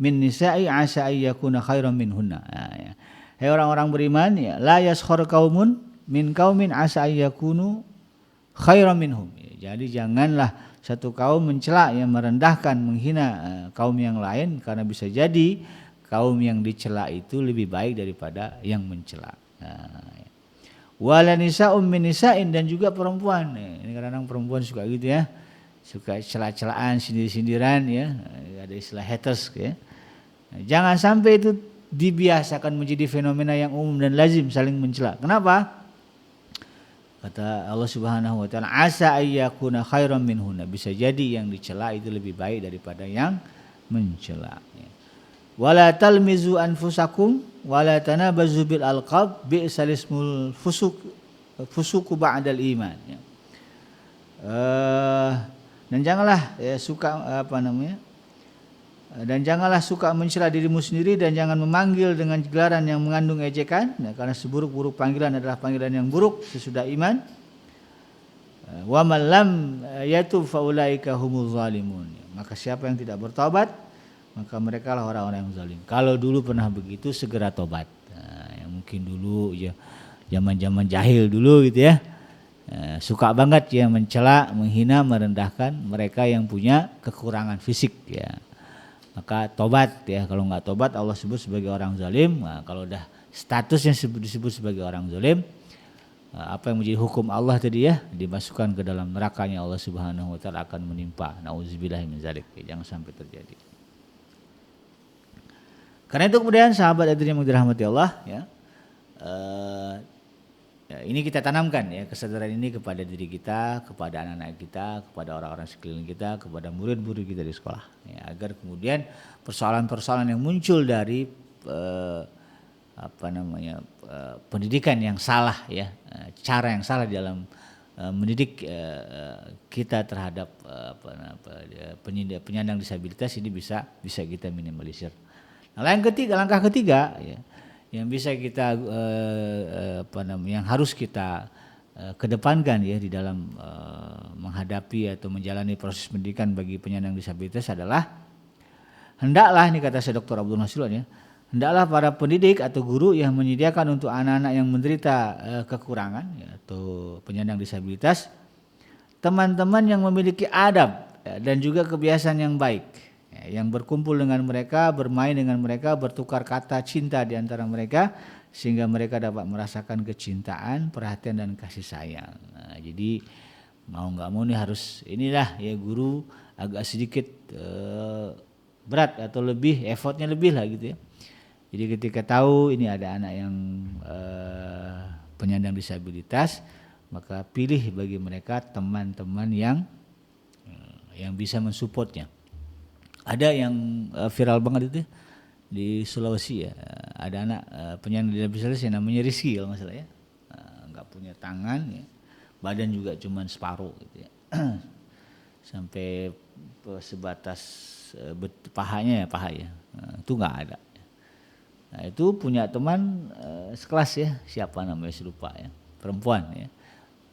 min nisa'i asa ayyakuna khairam minhunna. Ya. Hai orang-orang beriman, ya, la yaskhar qaumun min qaumin asa ayyakunu khairam minhum. Ya, jadi janganlah satu kaum mencela, yang merendahkan, menghina kaum yang lain, karena bisa jadi kaum yang dicela itu lebih baik daripada yang mencela. Ya. Wala nisa'um min nisa'in, dan juga perempuan. Ini kadang-kadang perempuan suka gitu ya. Suka celah-celahan, sindir-sindiran ya. Ada istilah haters ya. Jangan sampai itu dibiasakan menjadi fenomena yang umum dan lazim, saling mencela. Kenapa? Kata Allah Subhanahu wa taala, asa ayyakuna khairan minhunna, bisa jadi yang dicela itu lebih baik daripada yang mencela. Wala talmizu anfusakum wala tanabazu bil alqab bi'sal ismul fusuku ba'dal iman. Dan janganlah dan janganlah suka mencela dirimu sendiri, dan jangan memanggil dengan gelaran yang mengandung ejekan, karena seburuk-buruk panggilan adalah panggilan yang buruk sesudah iman. Wa man lam yatub faulaika humuz zalimun. Maka siapa yang tidak bertobat, maka mereka lah orang-orang yang zalim. Kalau dulu pernah begitu, segera tobat. Yang mungkin dulu ya zaman-zaman jahil dulu gitu ya, suka banget ya mencela, menghina, merendahkan mereka yang punya kekurangan fisik ya. Maka tobat ya, kalau nggak tobat Allah sebut sebagai orang zalim. Nah, kalau udah statusnya disebut sebagai orang zalim, apa yang menjadi hukum Allah tadi ya, dimasukkan ke dalam nerakanya Allah Subhanahu wa taala akan menimpa. Nauzubillahi min dzalik. Jangan sampai terjadi. Karena itu kemudian sahabat hadirin yang dirahmati Allah ya, ini kita tanamkan ya kesadaran ini kepada diri kita, kepada anak-anak kita, kepada orang-orang sekeliling kita, kepada murid-murid kita di sekolah ya, agar kemudian persoalan-persoalan yang muncul dari pendidikan yang salah ya, cara yang salah dalam mendidik kita terhadap penyandang disabilitas ini bisa kita minimalisir. Nah, langkah ketiga ya, yang bisa kita yang harus kita kedepankan ya di dalam menghadapi atau menjalani proses pendidikan bagi penyandang disabilitas adalah hendaklah, ini kata Syekh Dr. Abdul Nasrullah ya, hendaklah para pendidik atau guru yang menyediakan untuk anak-anak yang menderita kekurangan ya, atau penyandang disabilitas, teman-teman yang memiliki adab ya, dan juga kebiasaan yang baik ya, yang berkumpul dengan mereka, bermain dengan mereka, bertukar kata cinta di antara mereka sehingga mereka dapat merasakan kecintaan, perhatian dan kasih sayang. Nah, jadi mau nggak mau nih harus inilah ya, guru agak sedikit berat atau lebih effortnya lebih lah gitu ya. Jadi ketika tahu ini ada anak yang penyandang disabilitas, maka pilih bagi mereka teman-teman yang bisa mensupportnya. Ada yang viral banget itu di Sulawesi ya, ada anak penyandang disabilitas yang namanya Rizky kalau nggak salah ya, nggak punya tangan ya, badan juga cuman separuh gitu ya, sampai sebatas paha ya, itu nggak ada. Nah itu punya teman sekelas ya, siapa namanya saya lupa ya, perempuan ya.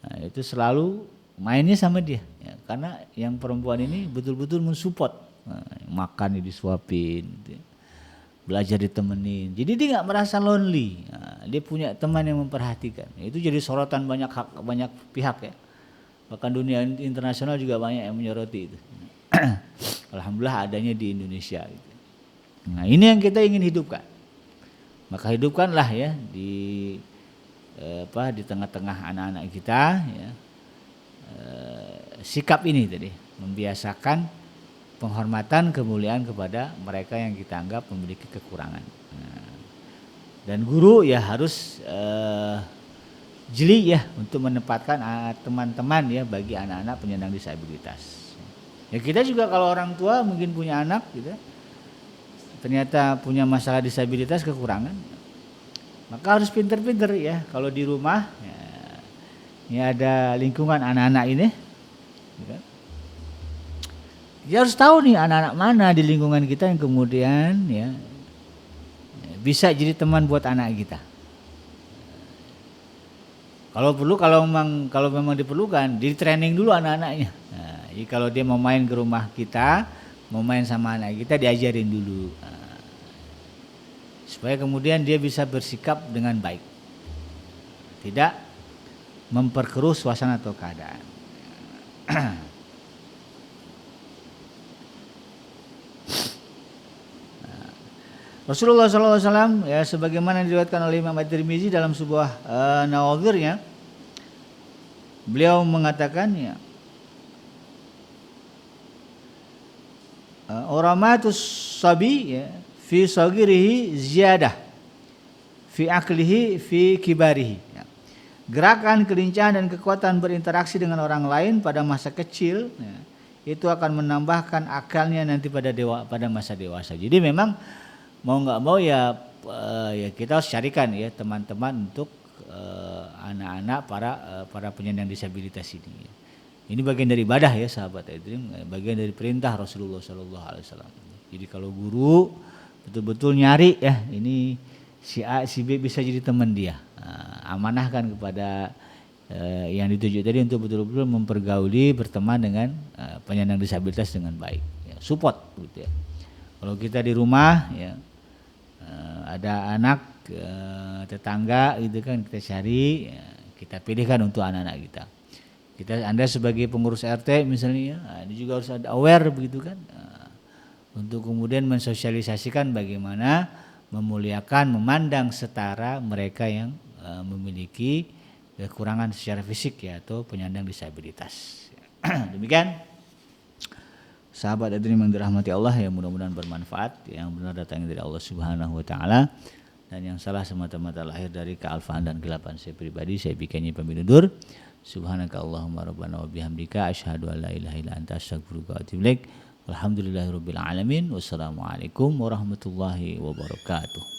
Nah itu selalu mainnya sama dia ya, karena yang perempuan ini betul-betul mensupport, makan disuapin gitu ya, belajar ditemenin, jadi dia nggak merasa lonely. Nah, dia punya teman yang memperhatikan. Itu jadi sorotan banyak pihak ya, bahkan dunia internasional juga banyak yang menyoroti itu. Alhamdulillah adanya di Indonesia gitu. Nah ini yang kita ingin hidupkan. Maka hidupkanlah ya di tengah-tengah anak-anak kita ya, sikap ini tadi, membiasakan penghormatan, kemuliaan kepada mereka yang kita anggap memiliki kekurangan. Nah, dan guru ya harus jeli ya untuk menempatkan teman-teman ya bagi anak-anak penyandang disabilitas. Ya kita juga kalau orang tua mungkin punya anak gitu, ternyata punya masalah disabilitas, kekurangan, maka harus pinter-pinter ya kalau di rumah ya, ini ada lingkungan anak-anak ini ya, dia harus tahu nih anak-anak mana di lingkungan kita yang kemudian ya bisa jadi teman buat anak kita. Kalau perlu, kalau memang diperlukan, di training dulu anak-anaknya. Nah, jadi kalau dia mau main ke rumah kita, mau main sama anak kita, diajarin dulu supaya kemudian dia bisa bersikap dengan baik, tidak memperkeruh suasana atau keadaan. Rasulullah SAW ya, sebagaimana diriwayatkan oleh Imam At-Tirmizi dalam sebuah nawadhirnya, beliau mengatakan ya, oramatus sabi ya, fi sagirihi ziyadah fi aklihi fi kibarihi ya. Gerakan, kelincahan dan kekuatan berinteraksi dengan orang lain pada masa kecil ya, itu akan menambahkan akalnya nanti pada masa dewasa. Jadi memang mau nggak mau ya kita harus carikan ya teman-teman untuk anak-anak para penyandang disabilitas ini. Ini bagian dari ibadah ya sahabat Edrim, bagian dari perintah Rasulullah SAW. Jadi kalau guru betul-betul nyari ya, ini si A si B bisa jadi teman dia, amanahkan kepada yang dituju tadi untuk betul-betul mempergauli, berteman dengan penyandang disabilitas dengan baik ya, support gitu ya. Kalau kita di rumah ya ada anak ke tetangga gitu kan, kita cari, kita pilihkan untuk anak-anak kita. Anda sebagai pengurus RT misalnya, ini juga harus ada aware begitu kan, untuk kemudian mensosialisasikan bagaimana memuliakan, memandang setara mereka yang memiliki kekurangan secara fisik ya, atau penyandang disabilitas. Demikian sahabat hadirin yang dirahmati Allah, yang mudah-mudahan bermanfaat, yang benar datangnya dari Allah Subhanahu wa taala, dan yang salah semata-mata lahir dari kealfaan dan kegelapan saya pribadi. Saya bikinnya pamit undur. Subhanaka Allahumma rabbana wa bihamdika asyhadu an la ilaha illa anta astaghfiruka wa atubu ilaik. Walhamdulillahirabbil alamin. Wassalamualaikum warahmatullahi wabarakatuh.